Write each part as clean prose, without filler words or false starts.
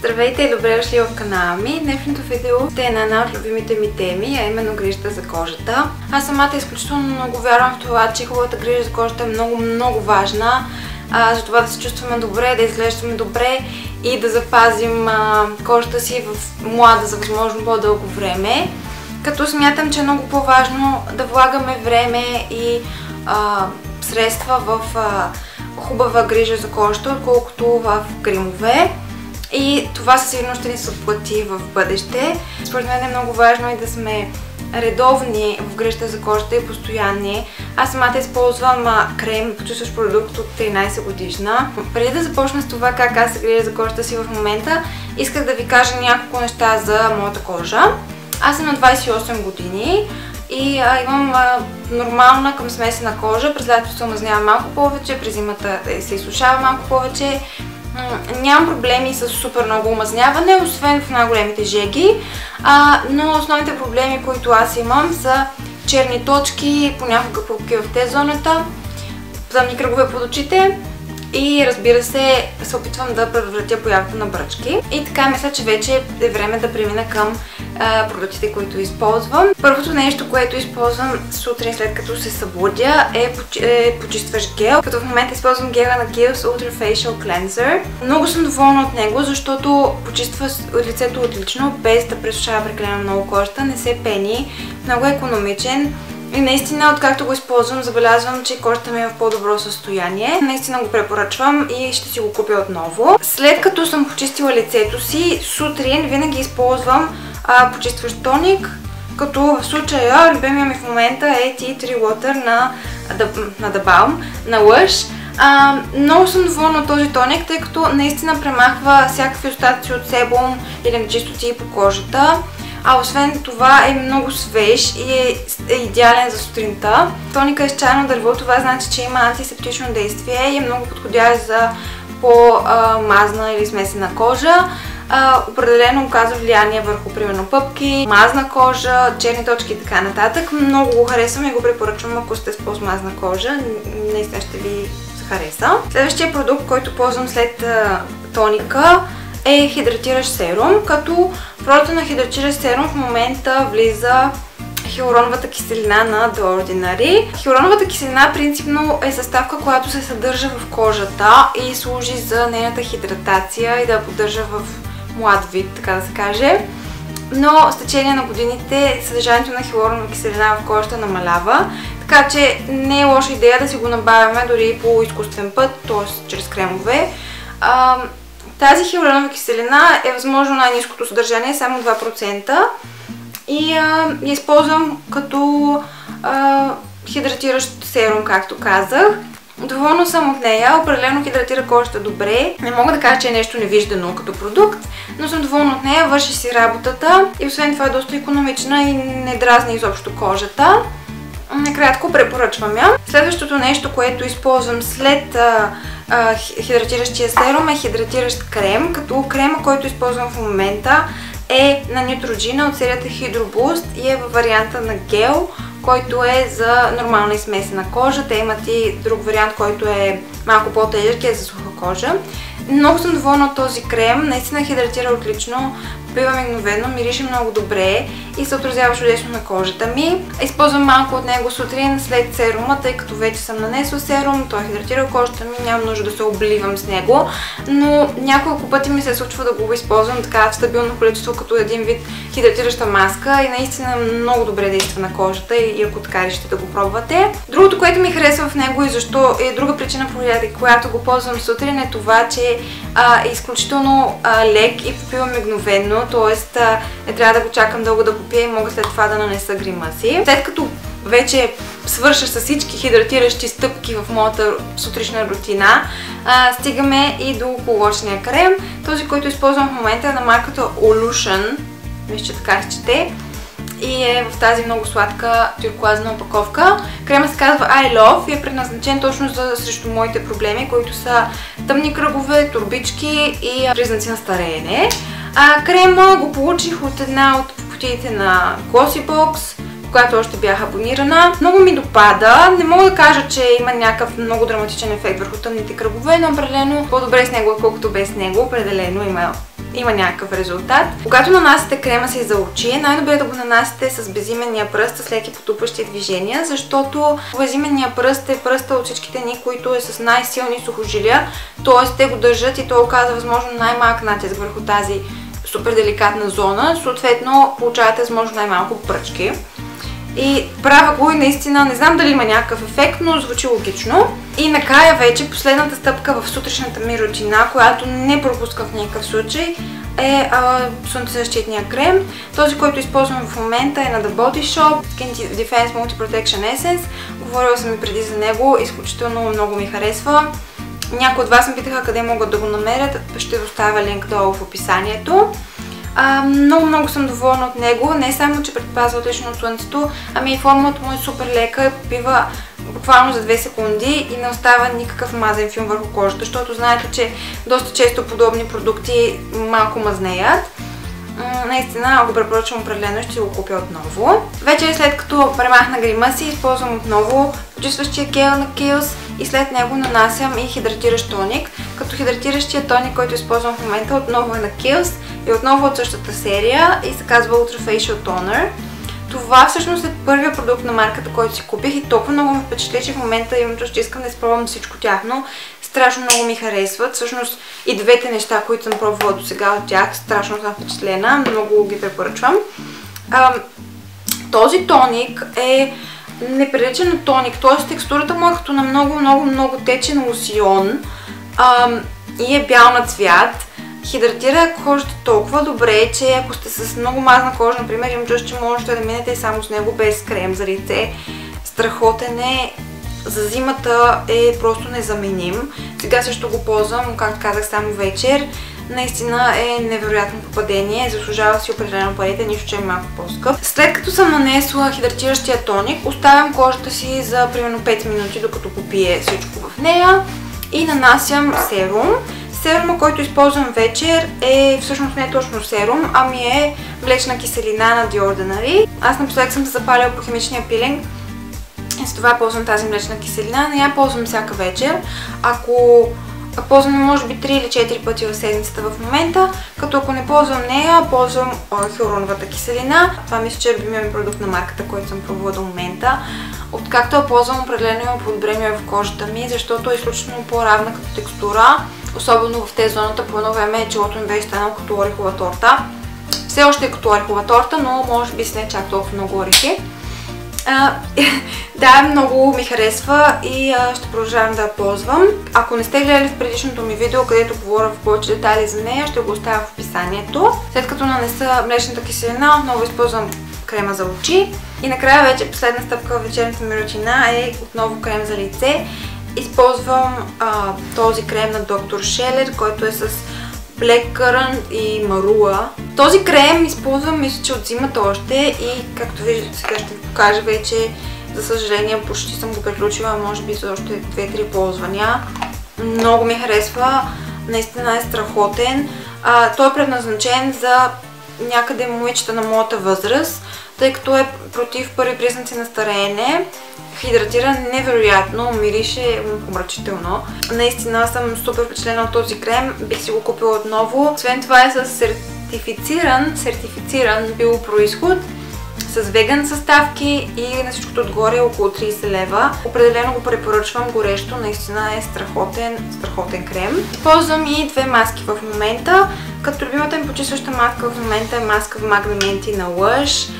Здравейте и добре дошли в канала ми. Днешното видео е на една от любимите ми теми, а именно грижата за кожата. Аз самата изключително много вярвам в това, че хубавата грижа за кожата е много важна. За това да се чувстваме добре, да изглеждаме добре и да запазим кожата си млада за възможно по-дълго време. Като смятам, че е много по-важно да влагаме време и средства в хубава грижа за кожата, отколкото в кремове. И това със сигурност ще ни се отплати в бъдеще. Според мен е много важно и да сме редовни в грижата за кожата и постоянни. Аз самата използвам крем, почистващ продукт от 13 годишна. Преди да започна с това как аз се грижа за кожата си в момента, исках да ви кажа няколко неща за моята кожа. Аз съм на 28 години и имам нормална към смесена кожа. През лятото се омазнявам малко повече, през зимата се изсушава малко повече. Нямам проблеми с супер много омазняване, освен в най-големите жеги, но основните проблеми, които аз имам, са черни точки, понякога пупки в Т-зоната, тъмни кръгове под очите и разбира се опитвам да предотвратя появата на бръчки. И така мисля, че вече е време да премина към продуктите, които използвам. Първото нещо, което използвам сутрин след като се събудя е почистващ гел, като в момента използвам гела на Kiehl's Ultra Facial Cleanser. Много съм доволна от него, защото почиства лицето отлично, без да пресушава прекалено много кожата, не се пени, много е икономичен. И наистина, откакто го използвам, забелязвам, че кожата ми е в по-добро състояние. Наистина го препоръчвам и ще си го купя отново. След като съм почистила лицето си, сутрин винаги използвам почистващ тоник, като в случая любимия ми в момента е Tea Tree Water на The Balm, на Lush. Много съм доволна от този тоник, тъй като наистина премахва всякакви остатъци от себум или нечистоти по кожата. Освен това е много свеж и е идеален за сутринта. Тоника е с чайно дърво, това значи, че има антисептично действие и е много подходящ за по-мазна или смесена кожа. Определено оказва влияние върху, примерно, пъпки, мазна кожа, черни точки и така нататък. Много го харесвам и го препоръчвам, ако сте с по-смазна кожа. Наистина ще ви хареса. Следващия продукт, който ползвам след тоника, е хидратиращ серум, като в ролята на хидратиращ серум в момента влиза хиалуроновата киселина на The Ordinary. Хиалуроновата киселина принципно е съставка, която се съдържа в кожата и служи за нейната хидратация и да я поддържа в млад вид, така да се каже. Но с течение на годините съдържанието на хиалуронова киселина в кожата намалява, така че не е лоша идея да си го набавяме дори по изкуствен път, т.е. чрез кремове. Тази хиалуронова киселина е възможно най-ниското съдържание, само 2%. И я използвам като хидратиращ серум, както казах. Доволна съм от нея, определено хидратира кожата добре. Не мога да кажа, че е нещо невиждано като продукт, но съм доволна от нея, върши си работата и освен това е доста икономична и не дразни изобщо кожата. Накратко препоръчвам я. Следващото нещо, което използвам след хидратиращия серум е хидратиращ крем, като крема, който използвам в момента е на Neutrogena от серията Hydro Boost и е във варианта на гел, който е за нормална и смесена кожа. Те имат и друг вариант, който е малко по-тежък, е за суха кожа. Много съм доволна от този крем, наистина хидратира отлично, пива мигновено, мирише много добре и се отразява чудесно на кожата ми. Използвам малко от него сутрин след серума, тъй като вече съм нанесла серум, той хидратира кожата ми, няма нужда да се обливам с него, но няколко пъти ми се случва да го използвам така в стабилно количество, като един вид хидратираща маска и наистина много добре действа на кожата и ако така решите да го пробвате. Другото, което ми харесва в него и защо е друга причина, поради която го ползвам сутрин, е това, че е изключително лек и попива мигновено, т.е. не трябва да го чакам дълго да попия и мога след това да нанеса грима си. След като вече свърша с всички хидратиращи стъпки в моята сутрична рутина, стигаме и до околоочния крем. Този, който използвам в момента е на марката Olution, мисля, че така се чете, и е в тази много сладка тюркоазна опаковка. Крема се казва I Love и е предназначен точно срещу моите проблеми, които са тъмни кръгове, турбички и признаци на стареене. Крема го получих от една от кутиите на Glossybox, когато още бях абонирана. Много ми допада. Не мога да кажа, че има някакъв много драматичен ефект върху тъмните кръгове, но определено по-добре с него, колкото без него. Определено има някакъв резултат. Когато нанасяте крема си за очи, най-добре е да го нанасяте с безименния пръст, с леки потупващи движения, защото безименния пръст е пръста от всичките ни, който е с най-силни сухожилия, т.е. те го държат и той оказва възможно най-малък натиск върху тази супер деликатна зона, съответно получавате възможно най-малко пръчки. И правя го и наистина не знам дали има някакъв ефект, но звучи логично. И накрая вече последната стъпка в сутрешната ми рутина, която не пропускам в никакъв случай, е слънцезащитния крем. Този, който използвам в момента е на The Body Shop Skin Defense Multi Protection Essence. Говорила съм и преди за него, изключително много ми харесва. Някои от вас ме питаха къде могат да го намерят, ще оставя линк долу в описанието. Много съм доволна от него, не само, че предпазва отлично от слънцето, ами и формулата му е супер лека, попива буквално за 2 секунди и не остава никакъв мазен филм върху кожата, защото знаете, че доста често подобни продукти малко мазнеят. Наистина го препоръчвам определено, ще го купя отново. Вече след като премахна грима си, използвам отново почистващия гел на Kiehl's и след него нанасям и хидратиращ тоник. Като хидратиращия тоник, който използвам в момента, отново е на Kiehl's и отново от същата серия и се казва Ultra Facial Toner. Това всъщност е първият продукт на марката, който си купих и толкова много ме впечатли, че в момента имам чувство, че искам да изпробвам всичко тяхно. Страшно много ми харесват. Всъщност и двете неща, които съм пробвала до сега от тях, страшно съм впечатлена. Много ги препоръчвам. Този тоник е неприличен на тоник, т.е. текстурата му е като на много течен лосион и е бял на цвят. Хидратира кожата толкова добре, че ако сте с много мазна кожа, например, имам чувство, че можете да минете само с него без крем за лице. Страхотен е. За зимата е просто незаменим. Сега също го ползвам, както казах, само вечер. Наистина е невероятно попадение, заслужава си определено парите, нищо, че е малко по-скъп. След като съм нанесла хидратиращия тоник, оставям кожата си за примерно 5 минути, докато попие всичко в нея и нанасям серум. Серума, който използвам вечер, е всъщност не точно серум, ами е млечна киселина на The Ordinary. Аз напоследък съм се запалила по химичния пилинг и с това ползвам тази млечна киселина, но я ползвам всяка вечер. Ако ползвам може би 3 или 4 пъти в седмицата в момента, като ако не ползвам нея, ползвам хиалуроновата киселина. Това мисля, че е любимият ми продукт на марката, който съм пробвала до момента. Откакто я ползвам, определено има подобрение в кожата ми, защото е изключително по-равна като текстура. Особено в тези зоната по едно време челото ми беше станало като орехова торта. Все още е като орехова торта, но може би с не чак толкова много орехи. Да, много ми харесва и ще продължавам да я ползвам. Ако не сте гледали в предишното ми видео, където говоря в повече детайли за нея, ще го оставя в описанието. След като нанеса млечната киселина, отново използвам крема за очи. И накрая вече последна стъпка в вечерната ми рутина е отново крем за лице. Използвам този крем на Dr. Scheller, който е с Blackcurrant и Марула. Този крем използвам, мисля, че от зимата още и както виждате, сега ще ви покажа вече, за съжаление почти съм го приключила, може би за още 2-3 ползвания. Много ми харесва, наистина е страхотен. Той е предназначен за някъде момичета на моята възраст, тъй като е против първи признаци на стареене. Хидратира невероятно, мирише помрачително. Наистина съм супер впечатлена от този крем, бих си го купила отново. Освен това е с сертифициран биопроизход, с веган съставки и на всичкото отгоре около 30 лева. Определено го препоръчвам горещо, наистина е страхотен крем. Ползвам и две маски в момента, като любимата ми почистваща маска в момента е маска в Magna на Lush.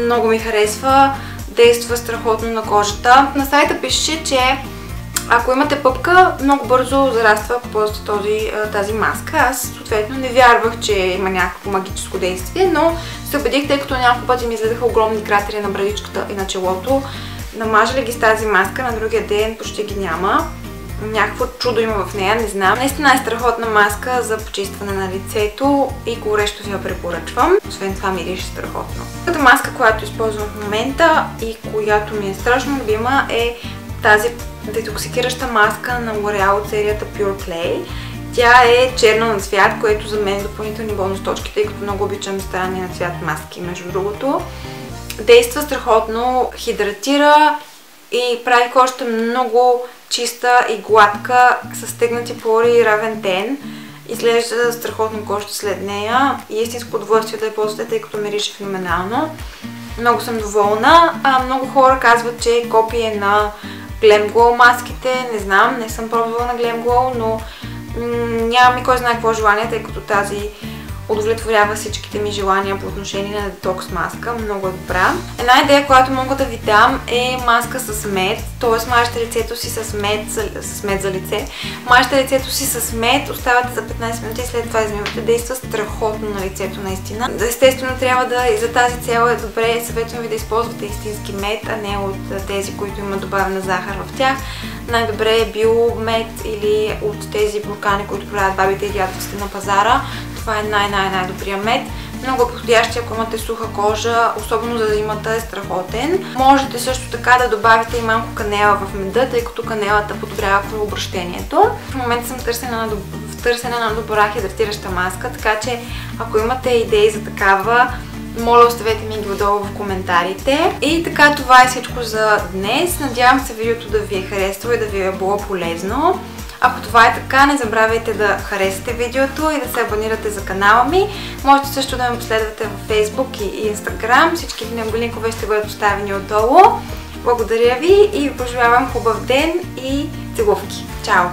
Много ми харесва, действа страхотно на кожата. На сайта пише, че ако имате пъпка, много бързо зараства, ако ползвате тази маска. Аз съответно не вярвах, че има някакво магическо действие, но се убедих, тъй като няколко пъти ми изледаха огромни кратери на брадичката и на челото. Намажали ги с тази маска, на другия ден почти ги няма. Някакво чудо има в нея, не знам. Наистина е страхотна маска за почистване на лицето и горещо ви я препоръчвам. Освен това мирише страхотно. Другата маска, която използвам в момента и която ми е страшно любима, е тази детоксикираща маска на L'Oreal от серията Pure Play. Тя е черна на цвят, което за мен е допълнителни бонус точки, тъй като много обичам странни на цвят маски, между другото. Действа страхотно, хидратира и прави кожата много чиста и гладка, с стегнати пори и равен тен. Изглежда страхотно кожата след нея и истинско удоволствие да я ползвате, тъй като мирише феноменално. Много съм доволна. Много хора казват, че е копие на Glam Glow маските. Не знам, не съм пробвала на Glam Glow, но нямам и кой знае какво желание, тъй като тази удовлетворява всичките ми желания по отношение на детокс маска. Много е добра. Една идея, която мога да ви дам, е маска с мед, т.е. мажете лицето си с мед за лице. Мажете лицето си с мед, оставате за 15 минути и след това измивате. Действа страхотно на лицето наистина. Естествено трябва да и за тази цел е добре, съветвам ви да използвате истински мед, а не от тези, които имат добавена захар в тях. Най-добре е биомед или от тези буркани, които продават бабите и дядовците на пазара. Това е най-добрия мед. Много подходящи, ако имате суха кожа, особено за зимата, е страхотен. Можете също така да добавите и малко канела в меда, тъй като канелата подобрява кръвообращението. В момента съм в търсене на добра хидратираща маска, така че ако имате идеи за такава, моля, оставете ми ги отдолу в коментарите. И така, това е всичко за днес. Надявам се видеото да ви е харесало и да ви е било полезно. Ако това е така, не забравяйте да харесате видеото и да се абонирате за канала ми. Можете също да ме последвате в Facebook и Instagram. Всичките негови линкове ще бъдат поставени отдолу. Благодаря ви и ви пожелавам хубав ден и целувки. Чао!